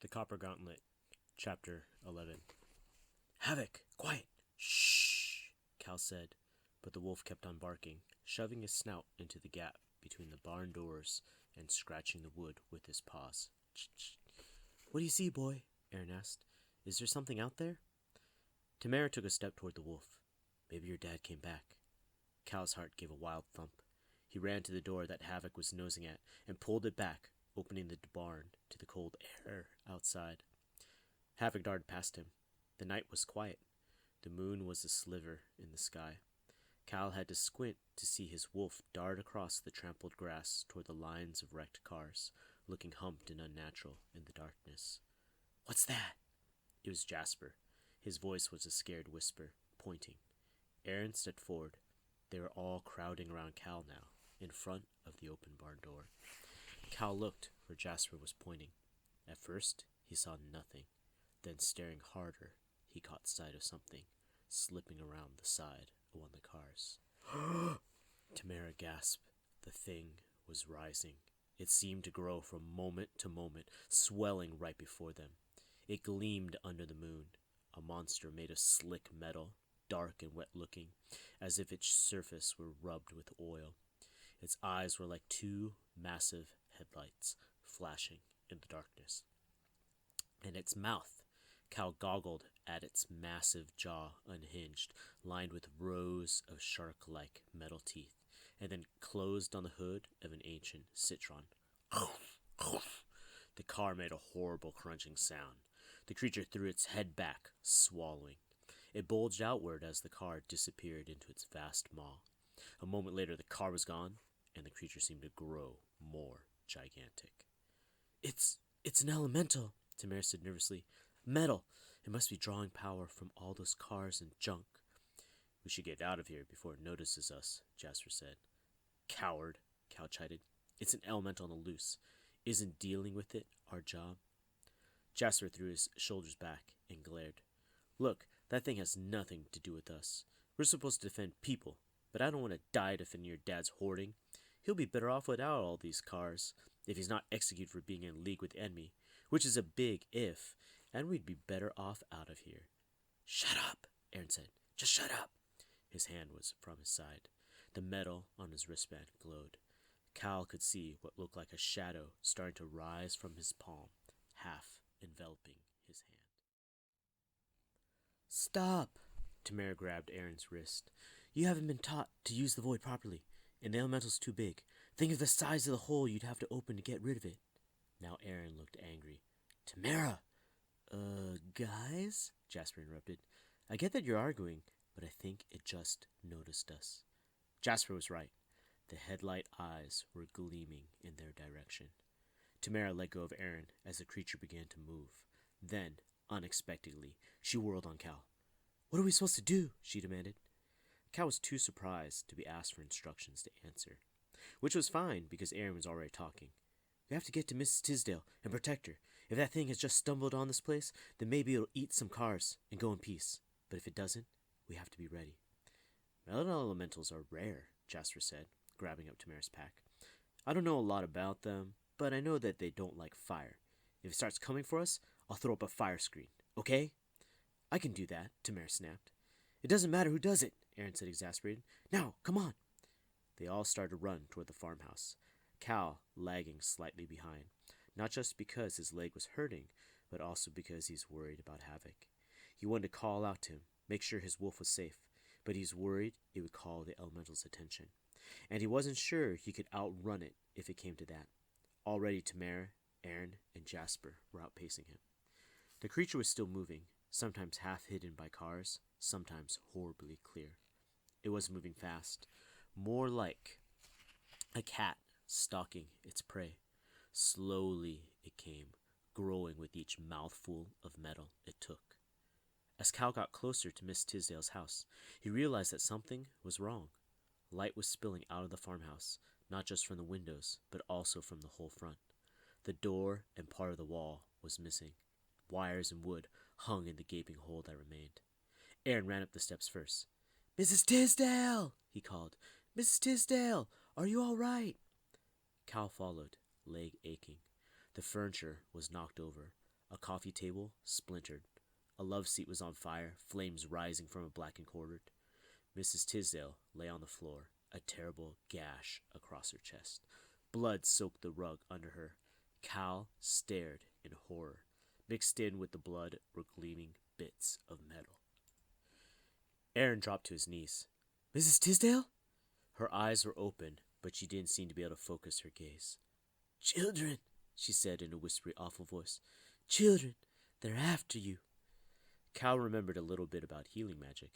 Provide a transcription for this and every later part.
The Copper Gauntlet, Chapter 11. Havoc! Quiet! Shh! Cal said, but the wolf kept on barking, shoving his snout into the gap between the barn doors and scratching the wood with his paws. Shh. What do you see, boy? Aaron asked. Is there something out there? Tamara took a step toward the wolf. Maybe your dad came back. Cal's heart gave a wild thump. He ran to the door that Havoc was nosing at and pulled it back, opening the barn to the cold air outside. Havoc darted past him. The night was quiet. The moon was a sliver in the sky. Cal had to squint to see his wolf dart across the trampled grass toward the lines of wrecked cars, looking humped and unnatural in the darkness. What's that? It was Jasper. His voice was a scared whisper, pointing. Aaron stepped forward. They were all crowding around Cal now, in front of the open barn door. Cal looked where Jasper was pointing. At first, he saw nothing. Then, staring harder, he caught sight of something slipping around the side of one of the cars. Tamara gasped. The thing was rising. It seemed to grow from moment to moment, swelling right before them. It gleamed under the moon, a monster made of slick metal, dark and wet-looking, as if its surface were rubbed with oil. Its eyes were like two massive headlights flashing in the darkness. And its mouth, Cal goggled at its massive jaw unhinged, lined with rows of shark-like metal teeth, and then closed on the hood of an ancient citron. The car made a horrible crunching sound. The creature threw its head back, swallowing. It bulged outward as the car disappeared into its vast maw. A moment later, the car was gone, and the creature seemed to grow more gigantic. It's an elemental, Tamara said nervously. Metal. It must be drawing power from all those cars and junk. We should get out of here before it notices us, Jasper said. Coward, Cal chided. It's an elemental on the loose. Isn't dealing with it our job? Jasper threw his shoulders back and glared. Look, that thing has nothing to do with us. We're supposed to defend people, but I don't want to die defending your dad's hoarding. He'll be better off without all these cars, if he's not executed for being in league with the enemy, which is a big if, and we'd be better off out of here. Shut up, Aaron said. Just shut up. His hand was from his side. The metal on his wristband glowed. Cal could see what looked like a shadow starting to rise from his palm, half enveloping his hand. Stop! Tamara grabbed Aaron's wrist. You haven't been taught to use the void properly, and the elemental's too big. Think of the size of the hole you'd have to open to get rid of it. Now Aaron looked angry. Tamara! Guys? Jasper interrupted. I get that you're arguing, but I think it just noticed us. Jasper was right. The headlight eyes were gleaming in their direction. Tamara let go of Aaron as the creature began to move. Then, unexpectedly, she whirled on Cal. What are we supposed to do? She demanded. Cal was too surprised to be asked for instructions to answer, which was fine because Aaron was already talking. We have to get to Mrs. Tisdale and protect her. If that thing has just stumbled on this place, then maybe it'll eat some cars and go in peace. But if it doesn't, we have to be ready. Metal elementals are rare, Jasper said, grabbing up Tamara's pack. I don't know a lot about them, but I know that they don't like fire. If it starts coming for us, I'll throw up a fire screen, okay? I can do that, Tamara snapped. It doesn't matter who does it, Aaron said, exasperated. Now, come on. They all started to run toward the farmhouse, Cal lagging slightly behind, not just because his leg was hurting, but also because he's worried about Havoc. He wanted to call out to him, make sure his wolf was safe, but he's worried it would call the elemental's attention. And he wasn't sure he could outrun it if it came to that. Already Tamara, Aaron, and Jasper were outpacing him. The creature was still moving, sometimes half hidden by cars, sometimes horribly clear. It wasn't moving fast, more like a cat stalking its prey. Slowly it came, growing with each mouthful of metal it took. As Cal got closer to Miss Tisdale's house, he realized that something was wrong. Light was spilling out of the farmhouse, not just from the windows, but also from the whole front. The door and part of the wall was missing. Wires and wood hung in the gaping hole that remained. Aaron ran up the steps first. Mrs. Tisdale! He called. Mrs. Tisdale, are you all right? Cal followed, leg aching. The furniture was knocked over. A coffee table splintered. A love seat was on fire, flames rising from a blackened cordwood. Mrs. Tisdale lay on the floor, a terrible gash across her chest. Blood soaked the rug under her. Cal stared in horror. Mixed in with the blood were gleaming bits of metal. Aaron dropped to his knees. Mrs. Tisdale? Her eyes were open, but she didn't seem to be able to focus her gaze. Children, she said in a whispery, awful voice. Children, they're after you. Cal remembered a little bit about healing magic.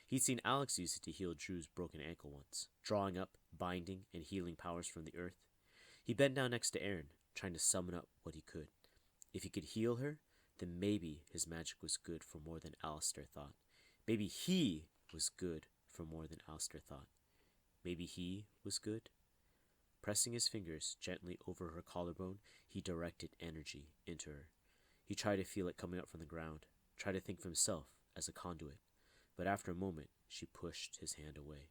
He'd seen Alex use it to heal Drew's broken ankle once, drawing up, binding, and healing powers from the earth. He bent down next to Aaron, trying to summon up what he could. If he could heal her, then maybe his magic was good for more than Alistair thought. Maybe he was good for more than Alistair thought. Maybe he was good? Pressing his fingers gently over her collarbone, he directed energy into her. He tried to feel it coming up from the ground, tried to think of himself as a conduit. But after a moment, she pushed his hand away.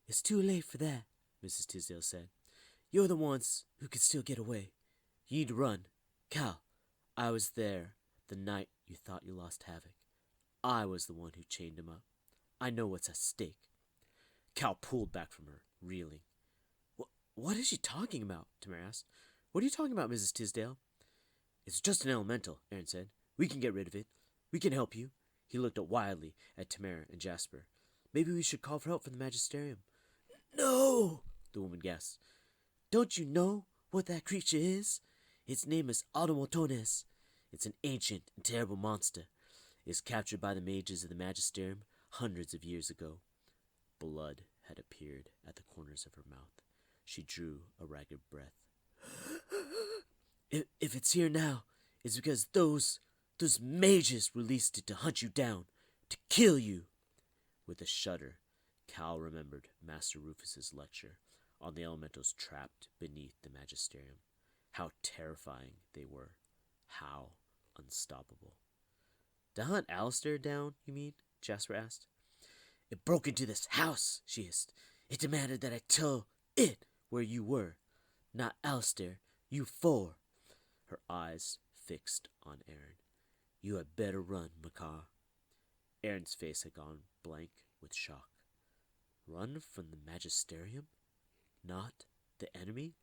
It's too late for that, Mrs. Tisdale said. You're the ones who can still get away. You need to run. Cal, I was there the night you thought you lost Havoc. I was the one who chained him up. I know what's at stake. Cal pulled back from her, reeling. What is she talking about? Tamara asked. What are you talking about, Mrs. Tisdale? It's just an elemental, Aaron said. We can get rid of it. We can help you. He looked up wildly at Tamara and Jasper. Maybe we should call for help from the Magisterium. No, the woman gasped. Don't you know what that creature is? Its name is Automotones. It's an ancient and terrible monster. It was captured by the mages of the Magisterium hundreds of years ago. Blood had appeared at the corners of her mouth. She drew a ragged breath. If it's here now, it's because those mages released it to hunt you down, to kill you. With a shudder, Cal remembered Master Rufus's lecture on the elementals trapped beneath the Magisterium. How terrifying they were. How unstoppable. To hunt Alistair down, you mean? Jasper asked. It broke into this house, she hissed. It demanded that I tell it where you were. Not Alistair, you four. Her eyes fixed on Aaron. You had better run, Makar. Aaron's face had gone blank with shock. Run from the Magisterium? Not the enemy?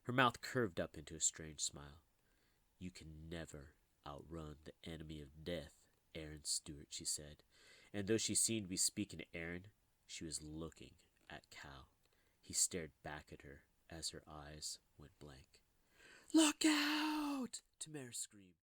Her mouth curved up into a strange smile. You can never outrun the enemy of death, Aaron Stewart, she said. And though she seemed to be speaking to Aaron, she was looking at Cal. He stared back at her as her eyes went blank. Look out! Tamara screamed.